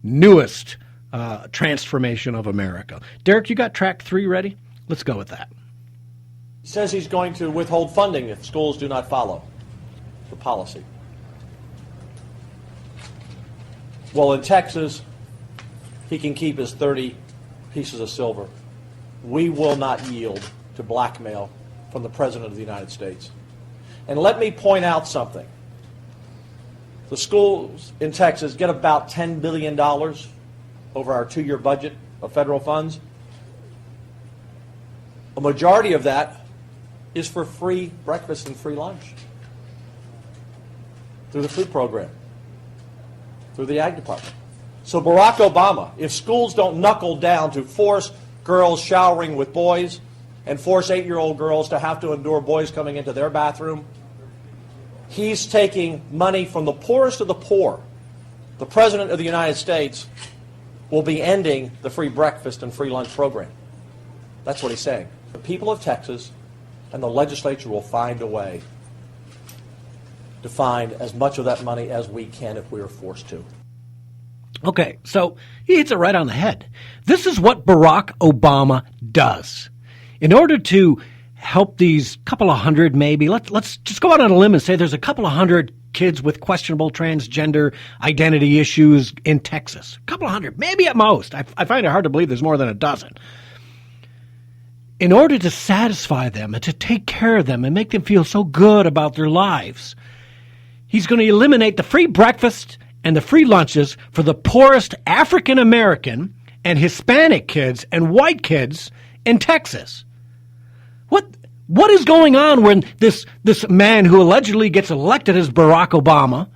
newest transformation of America. Derek, you got track 3 ready? Let's go with that. He says he's going to withhold funding if schools do not follow the policy. Well, in Texas, he can keep his 30 pieces of silver. We will not yield to blackmail from the President of the United States. And let me point out something. The schools in Texas get about $10 billion over our 2-year budget of federal funds. A majority of that is for free breakfast and free lunch through the food program, through the Ag Department. So Barack Obama, if schools don't knuckle down to force girls showering with boys and force 8-year-old girls to have to endure boys coming into their bathroom, he's taking money from the poorest of the poor. The President of the United States will be ending the free breakfast and free lunch program. That's what he's saying. The people of Texas and the legislature will find a way to find as much of that money as we can if we are forced to. Okay, so he hits it right on the head. This is what Barack Obama does. In order to help these couple of hundred, maybe, let's just go out on a limb and say there's a couple of hundred kids with questionable transgender identity issues in Texas. A couple of hundred, maybe at most. I find it hard to believe there's more than a dozen. In order to satisfy them and to take care of them and make them feel so good about their lives, he's going to eliminate the free breakfast and the free lunches for the poorest African American and Hispanic kids and white kids in Texas. What is going on when this man who allegedly gets elected as Barack Obama,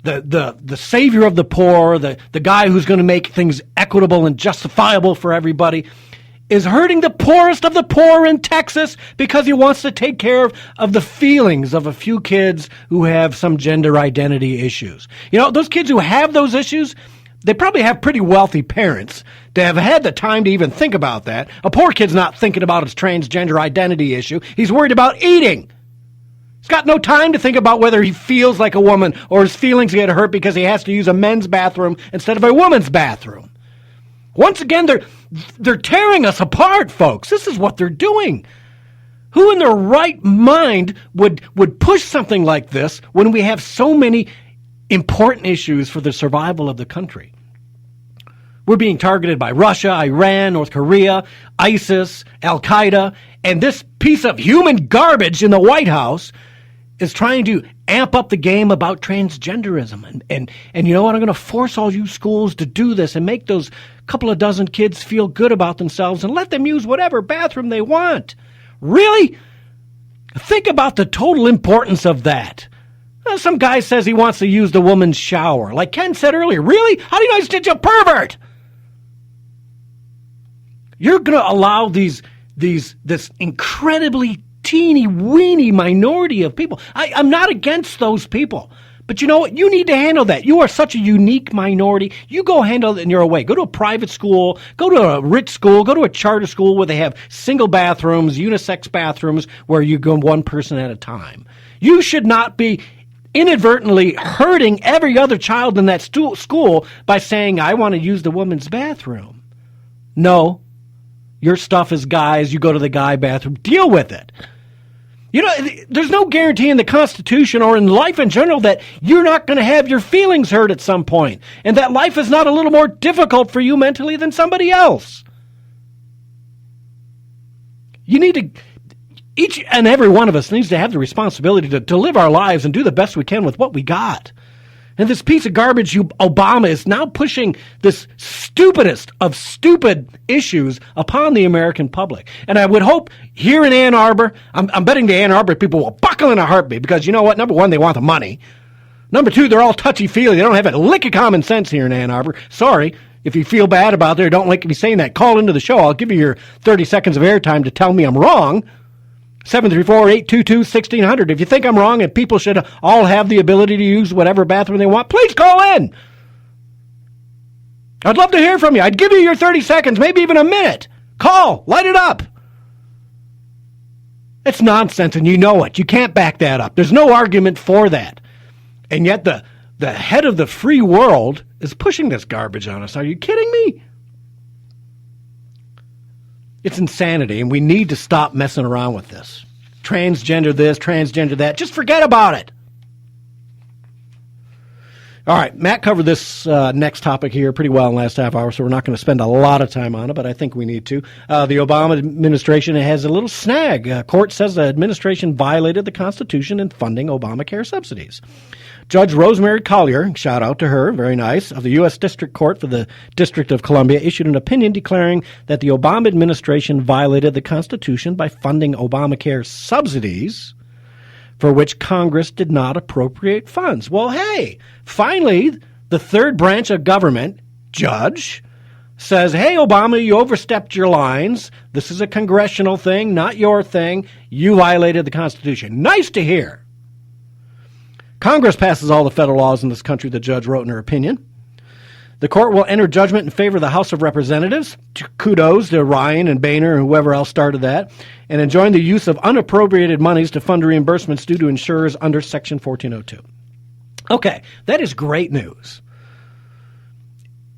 the savior of the poor, the guy who's going to make things equitable and justifiable for everybody, is hurting the poorest of the poor in Texas because he wants to take care of the feelings of a few kids who have some gender identity issues. You know, those kids who have those issues, they probably have pretty wealthy parents to have had the time to even think about that. A poor kid's not thinking about his transgender identity issue. He's worried about eating. He's got no time to think about whether he feels like a woman or his feelings get hurt because he has to use a men's bathroom instead of a woman's bathroom. Once again, they're tearing us apart, folks. This is what they're doing. Who in their right mind would push something like this when we have so many important issues for the survival of the country? We're being targeted by Russia, Iran, North Korea, ISIS, Al-Qaeda, and this piece of human garbage in the White House is trying to amp up the game about transgenderism. And you know what? I'm going to force all you schools to do this and make those couple of dozen kids feel good about themselves and let them use whatever bathroom they want. Really? Think about the total importance of that. Some guy says he wants to use the woman's shower. Like Ken said earlier, really? How do you know he's such a pervert? You're going to allow this incredibly teeny weeny minority of people. I'm not against those people. But you know what? You need to handle that. You are such a unique minority. You go handle it in your own way. Go to a private school. Go to a rich school. Go to a charter school where they have single bathrooms, unisex bathrooms, where you go one person at a time. You should not be inadvertently hurting every other child in that school by saying, I want to use the woman's bathroom. No. Your stuff is guys. You go to the guy bathroom. Deal with it. You know, there's no guarantee in the Constitution or in life in general that you're not going to have your feelings hurt at some point, and that life is not a little more difficult for you mentally than somebody else. You need to, each and every one of us needs to have the responsibility to live our lives and do the best we can with what we got. And this piece of garbage, Obama, is now pushing this stupidest of stupid issues upon the American public. And I would hope here in Ann Arbor, I'm betting the Ann Arbor people will buckle in a heartbeat because, you know what? Number one, they want the money. Number two, they're all touchy-feely. They don't have a lick of common sense here in Ann Arbor. Sorry. If you feel bad about it or don't like me saying that, call into the show. I'll give you your 30 seconds of airtime to tell me I'm wrong. 734-822-1600. If you think I'm wrong and people should all have the ability to use whatever bathroom they want, please call in. I'd love to hear from you. I'd give you your 30 seconds, maybe even a minute. Call. Light it up. It's nonsense, and you know it. You can't back that up. There's no argument for that. And yet the head of the free world is pushing this garbage on us. Are you kidding me? It's insanity, and we need to stop messing around with this. Transgender this, transgender that. Just forget about it. All right, Matt covered this next topic here pretty well in the last half hour, so we're not going to spend a lot of time on it, but I think we need to. The Obama administration has a little snag. Court says the administration violated the Constitution in funding Obamacare subsidies. Judge Rosemary Collier, shout out to her, very nice, of the U.S. District Court for the District of Columbia, issued an opinion declaring that the Obama administration violated the Constitution by funding Obamacare subsidies for which Congress did not appropriate funds. Well, hey, finally, the third branch of government, judge, says, hey, Obama, you overstepped your lines. This is a congressional thing, not your thing. You violated the Constitution. Nice to hear. Congress passes all the federal laws in this country, the judge wrote in her opinion. The court will enter judgment in favor of the House of Representatives. Kudos to Ryan and Boehner and whoever else started that. And enjoin the use of unappropriated monies to fund reimbursements due to insurers under Section 1402. Okay, that is great news.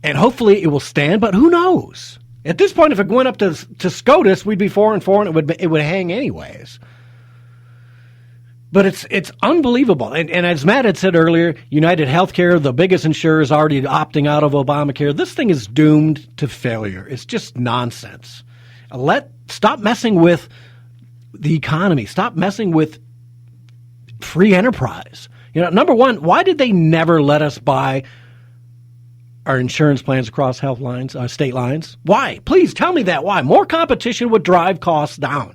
And hopefully it will stand, but who knows? At this point, if it went up to SCOTUS, we'd be 4-4 and it would hang anyways. But it's unbelievable. And as Matt had said earlier, United Healthcare, the biggest insurer, is already opting out of Obamacare. This thing is doomed to failure. It's just nonsense. Stop messing with the economy. Stop messing with free enterprise. Number one, why did they never let us buy our insurance plans across health lines, state lines? Why? Please tell me that. Why? More competition would drive costs down.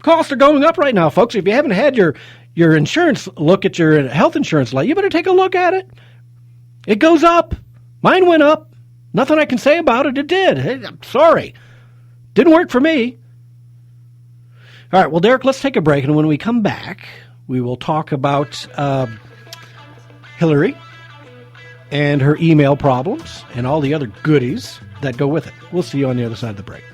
Costs are going up right now, folks. If you haven't had your insurance look at your health insurance you better take a look at it. It goes up. Mine went up. Nothing I can say about it. It did. I'm sorry. Didn't work for me. All right, well, Derek, let's take a break. And when we come back, we will talk about Hillary and her email problems and all the other goodies that go with it. We'll see you on the other side of the break.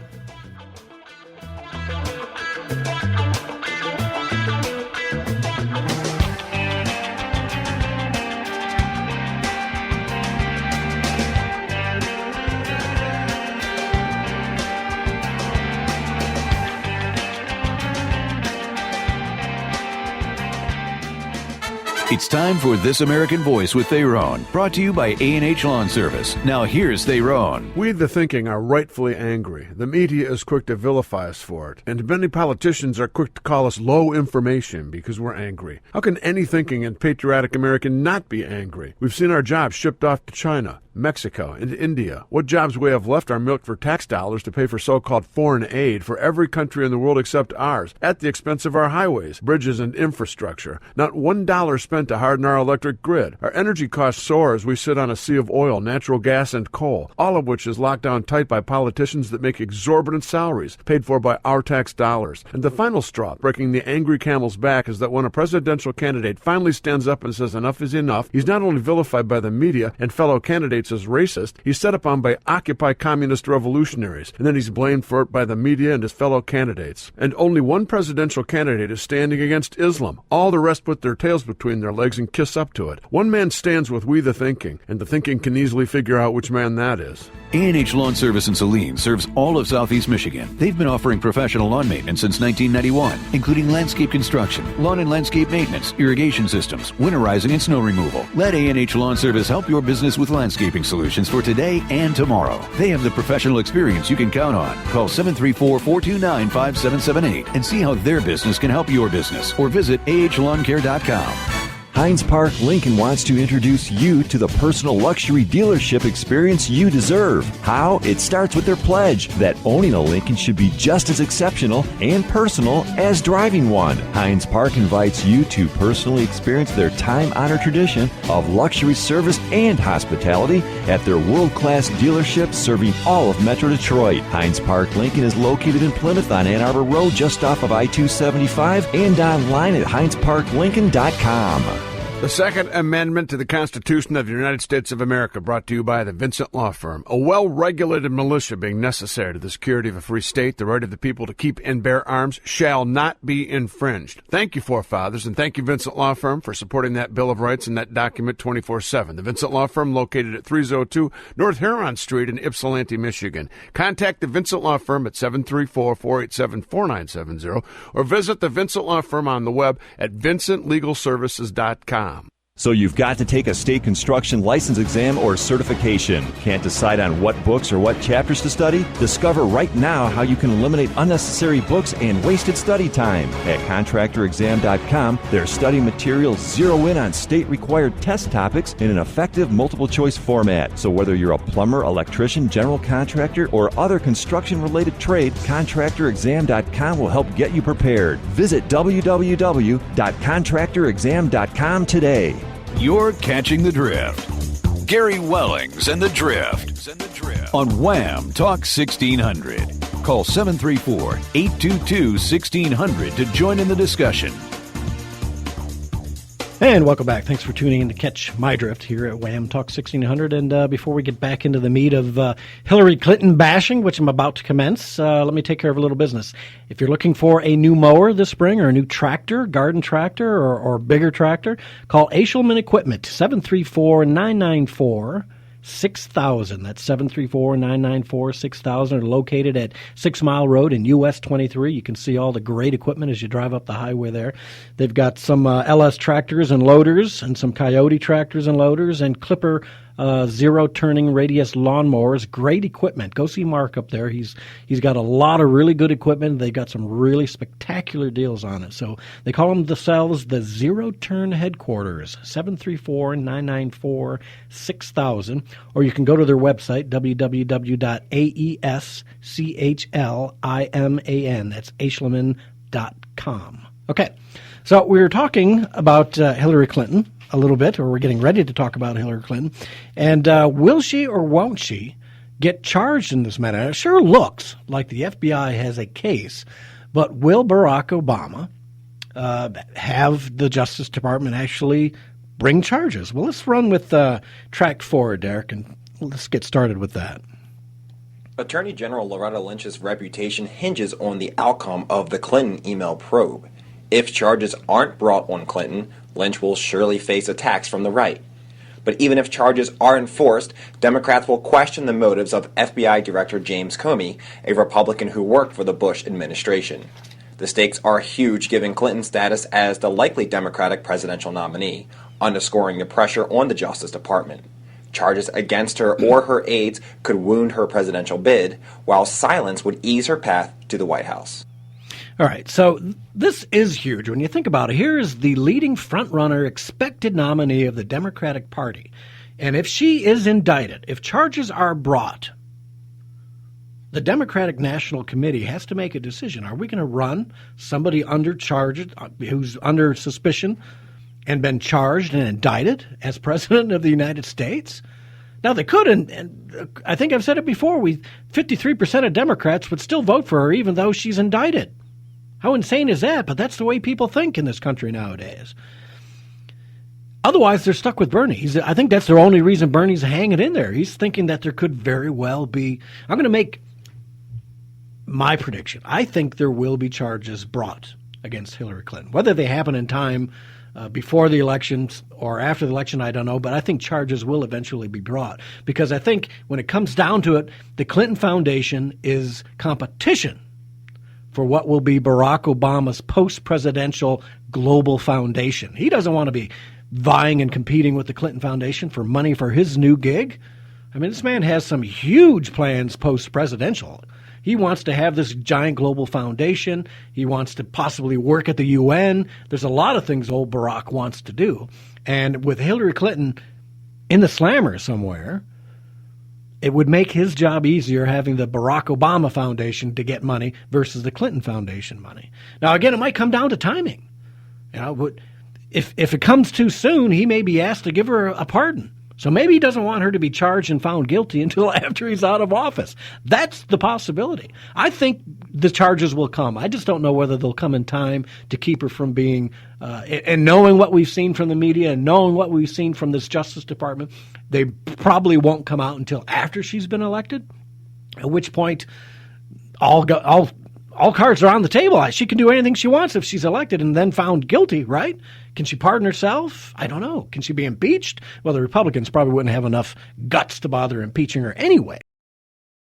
It's time for This American Voice with Theron, brought to you by A&H Lawn Service. Now here's Theron. We, the thinking, are rightfully angry. The media is quick to vilify us for it. And many politicians are quick to call us low information because we're angry. How can any thinking and patriotic American not be angry? We've seen our jobs shipped off to China, Mexico, and India. What jobs we have left are milked for tax dollars to pay for so-called foreign aid for every country in the world except ours, at the expense of our highways, bridges, and infrastructure. Not $1 spent to harden our electric grid. Our energy costs soar as we sit on a sea of oil, natural gas, and coal, all of which is locked down tight by politicians that make exorbitant salaries, paid for by our tax dollars. And the final straw, breaking the angry camel's back, is that when a presidential candidate finally stands up and says enough is enough, he's not only vilified by the media and fellow candidates as racist, he's set upon by Occupy communist revolutionaries, and then he's blamed for it by the media and his fellow candidates. And only one presidential candidate is standing against Islam. All the rest put their tails between their legs and kiss up to it. One man stands with We the Thinking, and the thinking can easily figure out which man that is. A&H Lawn Service in Saline serves all of Southeast Michigan. They've been offering professional lawn maintenance since 1991, including landscape construction, lawn and landscape maintenance, irrigation systems, winterizing, and snow removal. Let A&H Lawn Service help your business with landscaping solutions for today and tomorrow. They have the professional experience you can count on. Call 734-429-5778 and see how their business can help your business, or visit ahlawn.care.com. Hines Park Lincoln wants to introduce you to the personal luxury dealership experience you deserve. How? It starts with their pledge that owning a Lincoln should be just as exceptional and personal as driving one. Hines Park invites you to personally experience their time-honored tradition of luxury service and hospitality at their world-class dealership serving all of Metro Detroit. Hines Park Lincoln is located in Plymouth on Ann Arbor Road just off of I-275 and online at hinesparklincoln.com. The Second Amendment to the Constitution of the United States of America, brought to you by the Vincent Law Firm. A well-regulated militia being necessary to the security of a free state, the right of the people to keep and bear arms shall not be infringed. Thank you, forefathers, and thank you, Vincent Law Firm, for supporting that Bill of Rights and that document 24/7. The Vincent Law Firm, located at 302 North Huron Street in Ypsilanti, Michigan. Contact the Vincent Law Firm at 734-487-4970 or visit the Vincent Law Firm on the web at vincentlegalservices.com. So you've got to take a state construction license exam or certification. Can't decide on what books or what chapters to study? Discover right now how you can eliminate unnecessary books and wasted study time. At contractorexam.com, their study materials zero in on state-required test topics in an effective multiple-choice format. So whether you're a plumber, electrician, general contractor, or other construction-related trade, contractorexam.com will help get you prepared. Visit www.contractorexam.com today. You're catching the drift. Gary Wellings and the Drift on Wham Talk 1600. Call 734-822-1600 to join in the discussion. And welcome back. Thanks for tuning in to catch my drift here at Wham Talk 1600. And before we get back into the meat of Hillary Clinton bashing, which I'm about to commence, let me take care of a little business. If you're looking for a new mower this spring or a new tractor, garden tractor, or bigger tractor, call Ashelman Equipment, 734-994-6000. That's 734-994-6000. Located at 6 Mile Road in US 23. You can see all the great equipment as you drive up the highway there. They've got some LS tractors and loaders, and some Coyote tractors and loaders, and Clipper zero-turning radius lawnmowers. Great equipment. Go see Mark up there. He's got a lot of really good equipment. They've got some really spectacular deals on it. So they call themselves the Zero-Turn Headquarters, 734-994-6000. Or you can go to their website, www.aeschliman. That's aschliman.com. Okay, so we were talking about Hillary Clinton a little bit, or we're getting ready to talk about Hillary Clinton. And will she or won't she get charged in this matter? It sure looks like the FBI has a case, but will Barack Obama have the Justice Department actually bring charges? Well, let's run with track forward, Derek, and let's get started with that. Attorney General Loretta Lynch's reputation hinges on the outcome of the Clinton email probe. If charges aren't brought on Clinton, Lynch will surely face attacks from the right. But even if charges are enforced, Democrats will question the motives of FBI Director James Comey, a Republican who worked for the Bush administration. The stakes are huge given Clinton's status as the likely Democratic presidential nominee, underscoring the pressure on the Justice Department. Charges against her or her aides could wound her presidential bid, while silence would ease her path to the White House. All right, so this is huge. When you think about it, here is the leading frontrunner, expected nominee of the Democratic Party. And if she is indicted, if charges are brought, the Democratic National Committee has to make a decision. Are we going to run somebody under charge, who's under suspicion and been charged and indicted as President of the United States? Now, they could, and I think I've said it before, 53% of Democrats would still vote for her even though she's indicted. How insane is that? But that's the way people think in this country nowadays. Otherwise, they're stuck with Bernie. I think that's the only reason Bernie's hanging in there. He's thinking that there could very well be. I'm going to make my prediction. I think there will be charges brought against Hillary Clinton. Whether they happen in time before the elections or after the election, I don't know. But I think charges will eventually be brought. Because I think when it comes down to it, the Clinton Foundation is competition for what will be Barack Obama's post-presidential global foundation. He doesn't want to be vying and competing with the Clinton Foundation for money for his new gig. I mean, this man has some huge plans post-presidential. He wants to have this giant global foundation. He wants to possibly work at the UN. There's a lot of things old Barack wants to do. And with Hillary Clinton in the slammer somewhere, it would make his job easier having the Barack Obama Foundation to get money versus the Clinton Foundation money. Now, again, it might come down to timing. You know, if it comes too soon, he may be asked to give her a pardon. So maybe he doesn't want her to be charged and found guilty until after he's out of office. That's the possibility. I think the charges will come. I just don't know whether they'll come in time to keep her from being, and knowing what we've seen from the media and knowing what we've seen from this Justice Department, they probably won't come out until after she's been elected, at which point all cards are on the table. She can do anything she wants if she's elected and then found guilty, right? Can she pardon herself? I don't know. Can she be impeached? Well, the Republicans probably wouldn't have enough guts to bother impeaching her anyway.